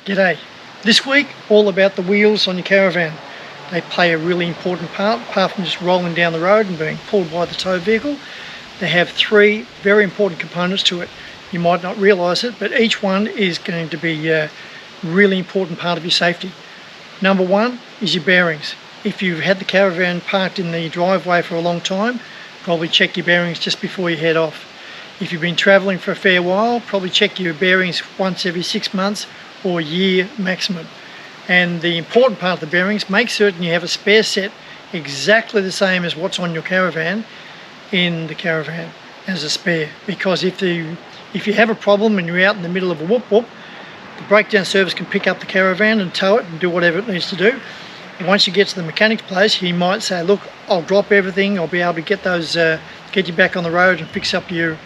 G'day. This week, all about the wheels on your Caravan. They play a really important part, apart from just rolling down the road and being pulled by the tow vehicle. They have three very important components to it. You might not realise it, but each one is going to be a really important part of your safety. Number one is your bearings. If you've had the Caravan parked in the driveway for a long time, probably check your bearings just before you head off. If you've been travelling for a fair while, probably check your bearings once every 6 months or a year maximum. And the important part of the bearings, make certain you have a spare set exactly the same as what's on your Caravan in the Caravan as a spare, because if you have a problem and you're out in the middle of a whoop, the breakdown service can pick up the Caravan and tow it and do whatever it needs to do. And once you get to the mechanic's place, he might say, look, I'll drop everything, I'll be able to get you back on the road and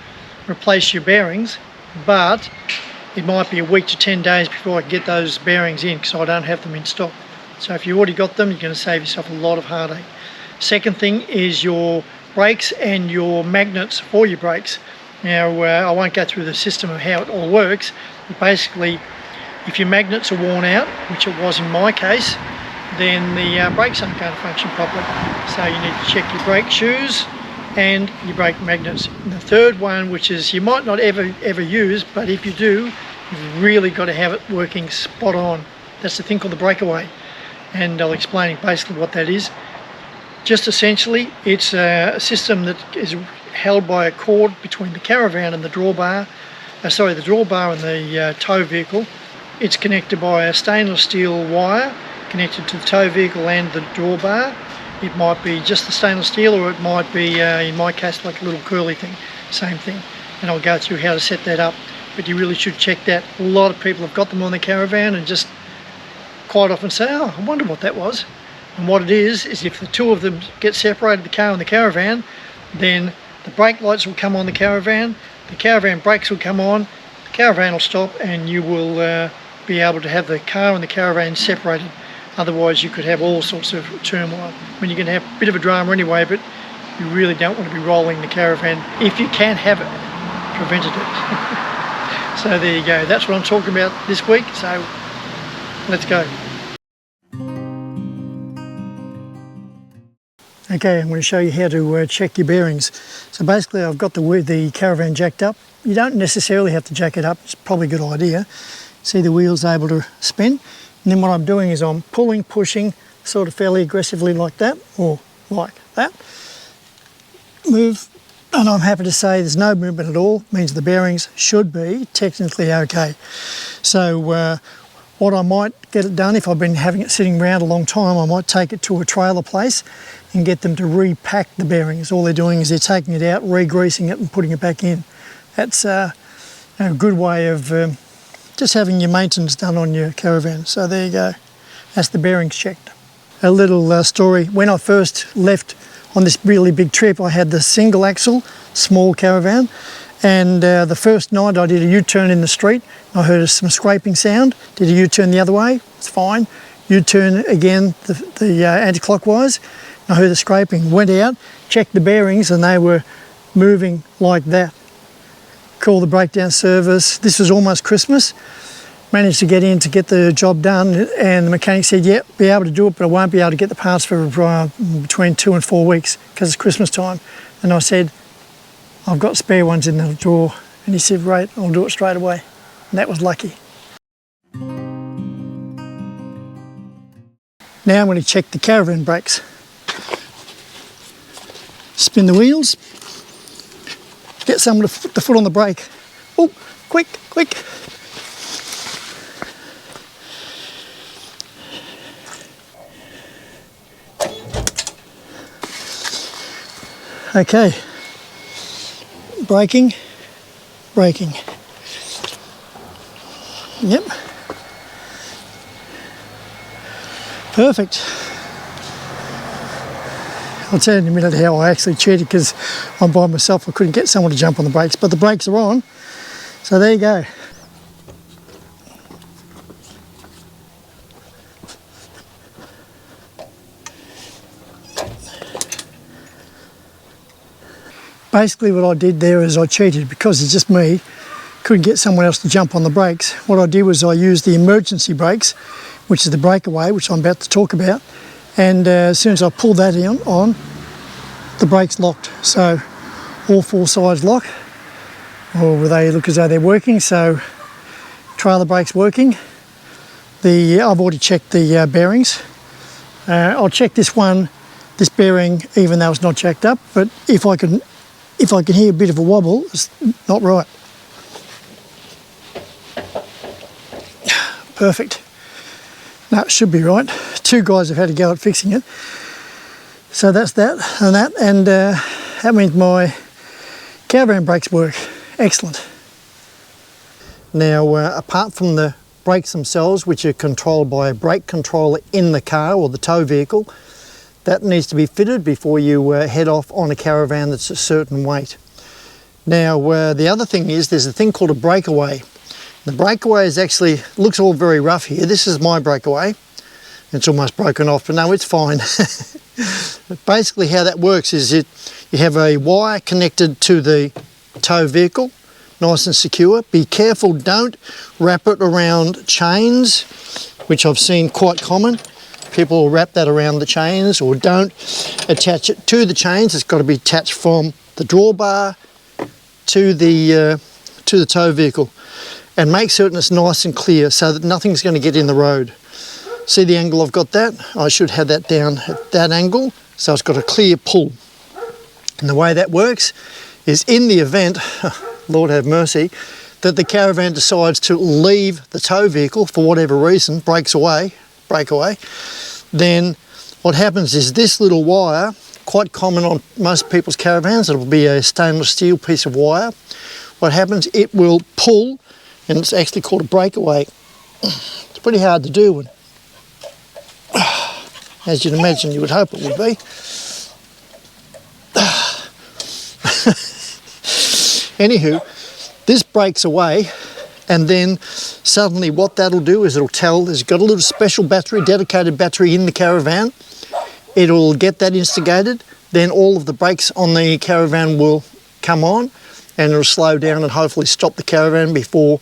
replace your bearings, but it might be a week to 10 days before I can get those bearings in because I don't have them in stock. So if you've already got them, you're going to save yourself a lot of heartache. Second thing is your brakes and your magnets for your brakes. Now, I won't go through the system of how it all works, but basically, if your magnets are worn out, which it was in my case, then the brakes aren't going to function properly. So you need to check your brake shoes and your brake magnets. And the third one, which is you might not ever use, but if you do, you've really got to have it working spot on. That's the thing called the Breakaway, and I'll explain basically what that is. Just essentially, it's a system that is held by a cord between the Caravan and the drawbar. The drawbar and the tow vehicle. It's connected by a stainless steel wire connected to the tow vehicle and the drawbar. It might be just the stainless steel, or it might be, in my case, like a little curly thing. Same thing. And I'll go through how to set that up. But you really should check that. A lot of people have got them on the Caravan and just quite often say, oh, I wonder what that was. And what it is if the two of them get separated, the car and the Caravan, then the brake lights will come on the Caravan brakes will come on, the Caravan will stop, and you will be able to have the car and the Caravan separated. Otherwise you could have all sorts of turmoil. I mean, you're going to have a bit of a drama anyway, but you really don't want to be rolling the Caravan, if you can have it, prevented it. So there you go, that's what I'm talking about this week, so let's go. Okay, I'm going to show you how to check your bearings. So basically I've got the Caravan jacked up. You don't necessarily have to jack it up, it's probably a good idea. See the wheels able to spin. And then what I'm doing is I'm pulling, pushing, sort of fairly aggressively like that, or like that. Move, and I'm happy to say there's no movement at all, means the bearings should be technically okay. So what I might get it done, if I've been having it sitting around a long time, I might take it to a trailer place and get them to repack the bearings. All they're doing is they're taking it out, re-greasing it and putting it back in. That's a good way of just having your maintenance done on your Caravan. So there you go, that's the bearings checked. A little story, when I first left on this really big trip, I had the single axle, small Caravan, and the first night I did a U-turn in the street. I heard some scraping sound, did a U-turn the other way, it's fine. U-turn again, the anti-clockwise, I heard the scraping, went out, checked the bearings, and they were moving like that. Called the breakdown service. This was almost Christmas. Managed to get in to get the job done, and the mechanic said, yeah, be able to do it, but I won't be able to get the parts for between 2 and 4 weeks because it's Christmas time. And I said, I've got spare ones in the drawer. And he said, right, I'll do it straight away. And that was lucky. Now I'm going to check the Caravan brakes. Spin the wheels. Get someone to put the foot on the brake. Oh, quick, quick. Okay. Braking, braking. Yep. Perfect. I'll tell you in a minute how I actually cheated, because I'm by myself. I couldn't get someone to jump on the brakes, but the brakes are on. So there you go. Basically what I did there is I cheated, because it's just me. couldn't get someone else to jump on the brakes, what I did was I used the emergency brakes, which is the Breakaway, which I'm about to talk about. And as soon as I pulled that on, the brakes locked. So all four sides lock, or they look as though they're working. So trailer brakes working. I've already checked the bearings. I'll check this bearing, even though it's not jacked up. But if I can hear a bit of a wobble, it's not right. Perfect. No, it should be right. Two guys have had a go at fixing it. So that's that, and that means my Caravan brakes work. Excellent. Now, apart from the brakes themselves, which are controlled by a brake controller in the car or the tow vehicle, that needs to be fitted before you head off on a Caravan that's a certain weight. Now, the other thing is there's a thing called a Breakaway. The Breakaway looks all very rough here. This is my Breakaway. It's almost broken off, but no, it's fine. But basically how that works is you have a wire connected to the tow vehicle, nice and secure. Be careful, don't wrap it around chains, which I've seen quite common. People will wrap that around the chains, or don't attach it to the chains. It's got to be attached from the drawbar to the tow vehicle. And make certain it's nice and clear so that nothing's going to get in the road. See the angle I've got that? I should have that down at that angle, so it's got a clear pull. And the way that works is in the event, Lord have mercy, that the Caravan decides to leave the tow vehicle for whatever reason, breakaway, then what happens is this little wire, quite common on most people's Caravans, it'll be a stainless steel piece of wire. What happens, it will pull, and it's actually called a breakaway. It's pretty hard to do, as you'd imagine you would hope it would be. Anywho, this breaks away, and then suddenly what that'll do is it's got a little special battery, dedicated battery in the Caravan. It'll get that instigated, then all of the brakes on the Caravan will come on, and it'll slow down and hopefully stop the Caravan before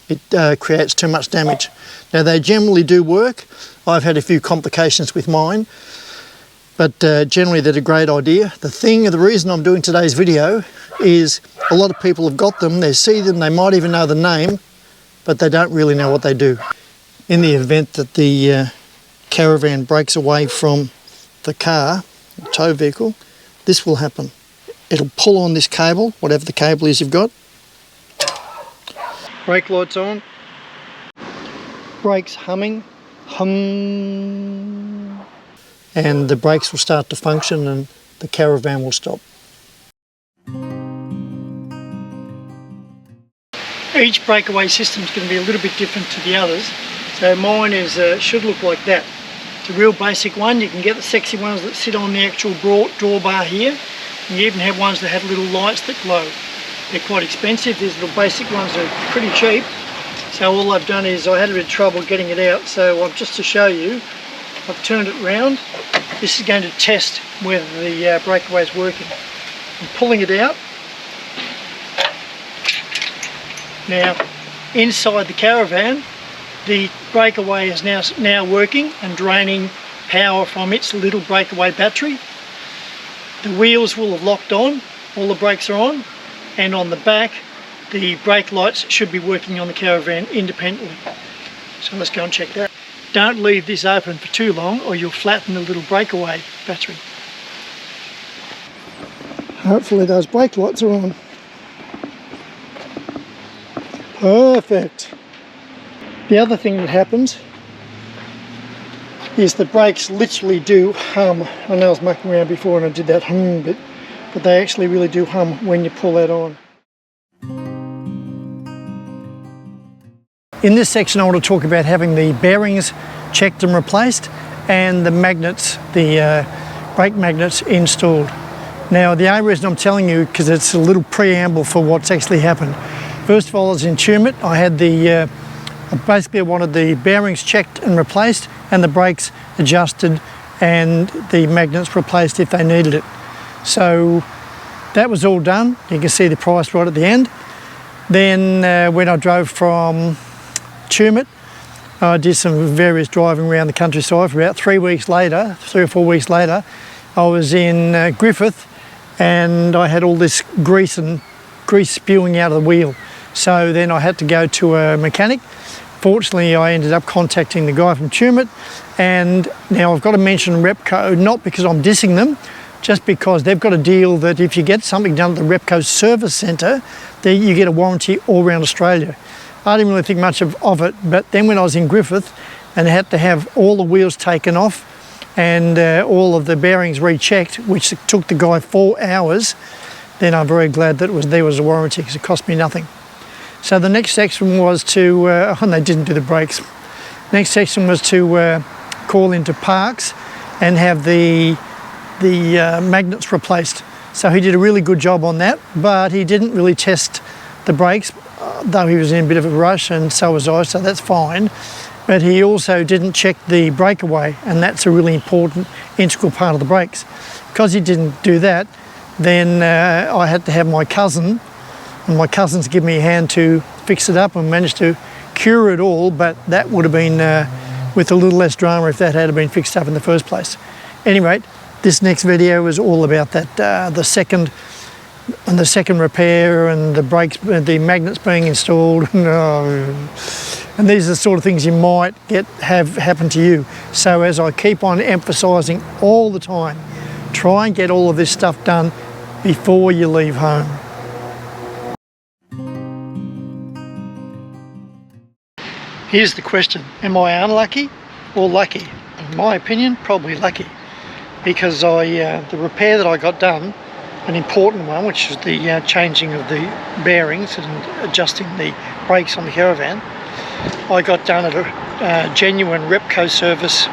it creates too much damage. Now, they generally do work. I've had a few complications with mine, but generally they're a great idea. The reason I'm doing today's video is a lot of people have got them, they see them, they might even know the name, but they don't really know what they do. In the event that the Caravan breaks away from the car, the tow vehicle, this will happen. It'll pull on this cable, whatever the cable is you've got. Brake lights on. Brakes humming. Hum. And the brakes will start to function and the Caravan will stop. Each breakaway system is going to be a little bit different to the others. So mine should look like that. It's a real basic one. You can get the sexy ones that sit on the actual drawbar here. And you even have ones that have little lights that glow. They're quite expensive. These little basic ones are pretty cheap. So all I've done is I had a bit of trouble getting it out. So just to show you, I've turned it round. This is going to test whether the breakaway is working. I'm pulling it out. Now, inside the Caravan, the breakaway is now working and draining power from its little breakaway battery. The wheels will have locked on, all the brakes are on, and on the back the brake lights should be working on the Caravan independently. So let's go and check that. Don't leave this open for too long or you'll flatten the little breakaway battery. Hopefully those brake lights are on. Perfect. The other thing that happens is the brakes literally do hum. I know I was mucking around before and I did that hum bit, but they actually really do hum when you pull that on. In this section I want to talk about having the bearings checked and replaced and the magnets, the brake magnets installed. Now the only reason I'm telling you because it's a little preamble for what's actually happened. First of all, as in Tumut, I had basically I wanted the bearings checked and replaced and the brakes adjusted and the magnets replaced if they needed it. So that was all done. You can see the price right at the end. Then when I drove from Tumut, I did some various driving around the countryside. For about 3 weeks later, 3 or 4 weeks later, I was in Griffith, and I had all this grease spewing out of the wheel. So then I had to go to a mechanic. Fortunately, I ended up contacting the guy from Tumut, and now I've got to mention Repco, not because I'm dissing them, just because they've got a deal that if you get something done at the Repco service centre, then you get a warranty all around Australia. I didn't really think much of it, but then when I was in Griffith and I had to have all the wheels taken off and all of the bearings rechecked, which took the guy 4 hours, then I'm very glad that there was a warranty, because it cost me nothing. So the next section was to, and they didn't do the brakes. Next section was to call into Parks and have the magnets replaced. So he did a really good job on that, but he didn't really test the brakes, though he was in a bit of a rush, and so was I, so that's fine. But he also didn't check the breakaway, and that's a really important, integral part of the brakes. Because he didn't do that, then I had to have my cousin, and my cousins give me a hand to fix it up, and managed to cure it all, but that would have been with a little less drama if that had been fixed up in the first place. Anyway, this next video is all about that, the second repair, and the brakes, the magnets being installed, and these are the sort of things you might have happen to you. So as I keep on emphasising all the time, try and get all of this stuff done before you leave home. Here's the question: am I unlucky or lucky? In my opinion, probably lucky, because the repair that I got done, an important one, which is the changing of the bearings and adjusting the brakes on the Caravan, I got done at a genuine Repco service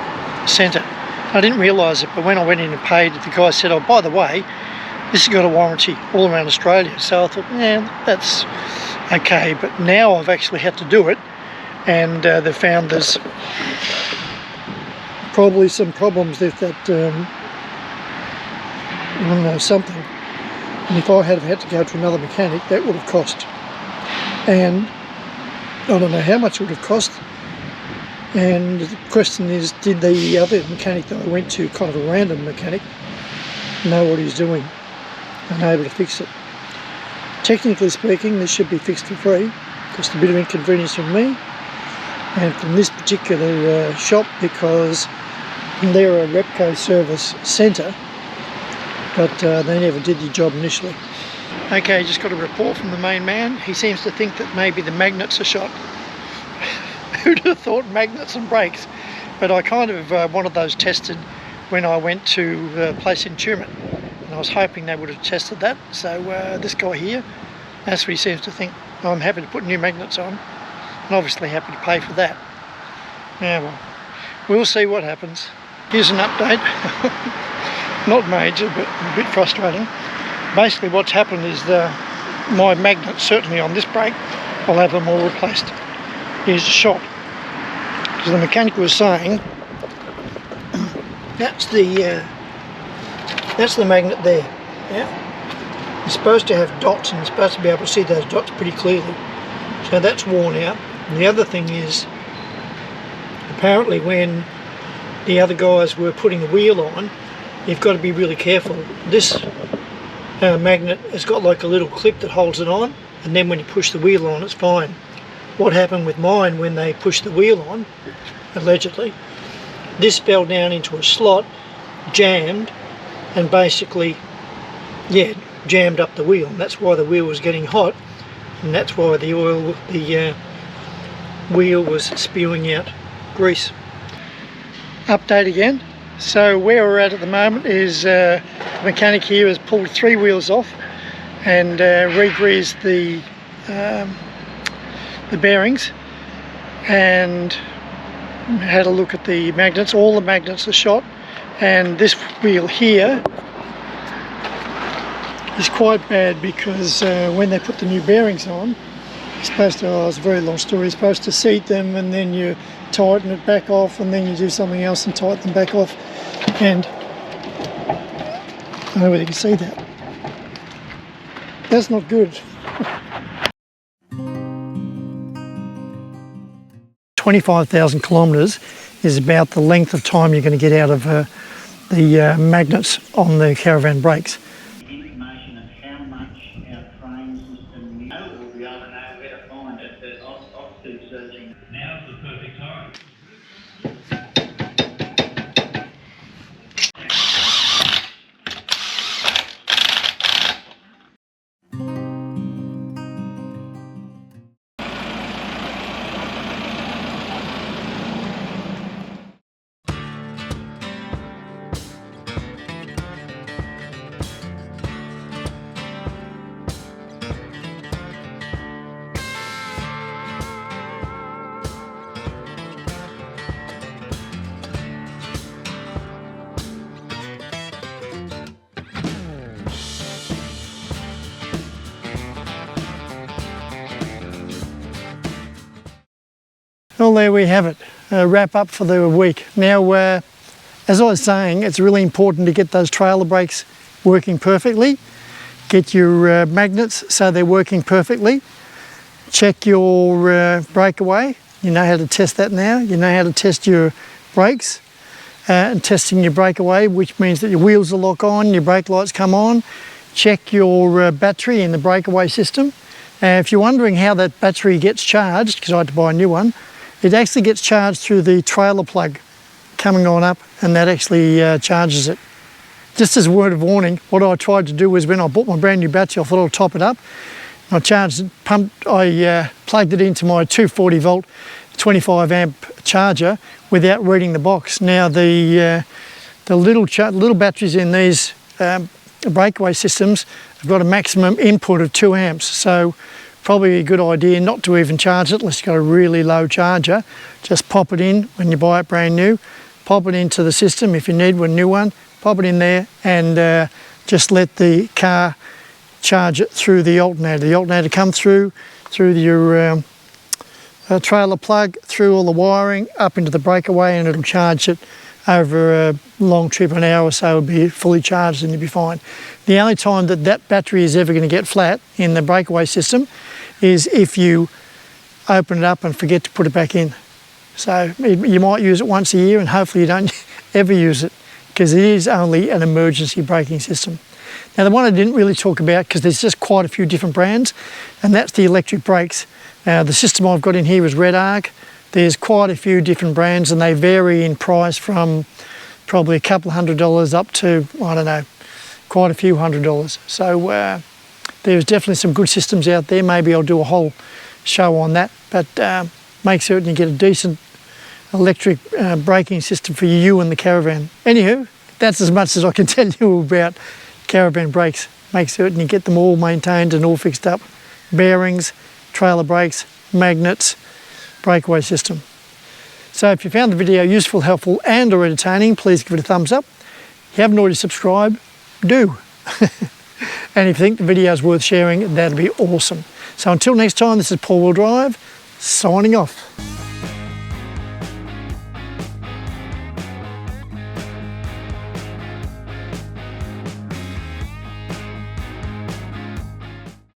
centre. I didn't realise it, but when I went in and paid, the guy said, "Oh, by the way, this has got a warranty all around Australia." So I thought, yeah, that's okay. But now I've actually had to do it, and they found there's probably some problems with that, I don't know, something. And if I had to go to another mechanic, that would have cost. And I don't know how much it would have cost. And the question is, did the other mechanic that I went to, kind of a random mechanic, know what he's doing and able to fix it? Technically speaking, this should be fixed for free. Just a bit of inconvenience from me and from this particular shop, because they're a Repco service centre, but they never did the job initially. Okay, just got a report from the main man. He seems to think that maybe the magnets are shot. Who'd have thought magnets and brakes? But I kind of wanted those tested when I went to the place in Tumut, and I was hoping they would have tested that. So this guy here, that's what he seems to think. I'm happy to put new magnets on, and obviously happy to pay for that. Yeah, well, we'll see what happens. Here's an update. Not major, but a bit frustrating. Basically what's happened is my magnets, certainly on this brake, I'll have them all replaced. Here's the shot. Because the mechanic was saying, that's the magnet there. Yeah? You're supposed to have dots, and you're supposed to be able to see those dots pretty clearly. So that's worn out. And the other thing is, apparently when the other guys were putting the wheel on, you've got to be really careful. This magnet has got like a little clip that holds it on, and then when you push the wheel on, it's fine. What happened with mine when they pushed the wheel on, allegedly, this fell down into a slot, jammed, and basically, yeah, jammed up the wheel. And that's why the wheel was getting hot, and that's why the wheel was spewing out grease. Update again. So where we're at the moment is the mechanic here has pulled 3 wheels off and re-greased the bearings, and had a look at the magnets. All the magnets are shot, and this wheel here is quite bad because when they put the new bearings on, you're supposed to, it's a very long story, you're supposed to seat them and then you tighten it back off, and then you do something else and tighten them back off. And I don't know whether you can see that. That's not good. 25,000 kilometres is about the length of time you're going to get out of the magnets on the Caravan brakes. Information of how much our train system know, or we don't know where to find it, but I'll keep searching. Now's the perfect time. Well, there we have it, a wrap up for the week. Now, as I was saying, it's really important to get those trailer brakes working perfectly. Get your magnets so they're working perfectly. Check your breakaway. You know how to test that now. You know how to test your brakes. And testing your breakaway, which means that your wheels will lock on, your brake lights come on. Check your battery in the breakaway system. If you're wondering how that battery gets charged, because I had to buy a new one, it actually gets charged through the trailer plug coming on up, and that actually charges it. Just as a word of warning, what I tried to do was when I bought my brand new battery, I thought I'd top it up. I charged it, plugged it into my 240 volt 25 amp charger without reading the box. Now the little batteries in these breakaway systems have got a maximum input of 2 amps, so probably a good idea not to even charge it unless you've got a really low charger. Just pop it in when you buy it brand new, pop it into the system if you need a new one, pop it in there, and just let the car charge it through the alternator. The alternator come through your trailer plug, through all the wiring, up into the breakaway, and it'll charge it over a long trip, an hour or so, it'll be fully charged and you'll be fine. The only time that that battery is ever going to get flat in the breakaway system is if you open it up and forget to put it back in. So you might use it once a year, and hopefully you don't ever use it, because it is only an emergency braking system. Now, the one I didn't really talk about, because there's just quite a few different brands, and that's the electric brakes. The system I've got in here is Red Arc. There's quite a few different brands, and they vary in price from probably a couple of $100 up to, I don't know, quite a few $100s. So there's definitely some good systems out there. Maybe I'll do a whole show on that, but make certain you get a decent electric braking system for you and the Caravan. Anywho, that's as much as I can tell you about Caravan brakes. Make certain you get them all maintained and all fixed up. Bearings, trailer brakes, magnets, breakaway system. So if you found the video useful, helpful and or entertaining, please give it a thumbs up. If you haven't already subscribed, do. And if you think the video is worth sharing, that'd be awesome. So until next time, this is Paul Wheel Drive, signing off.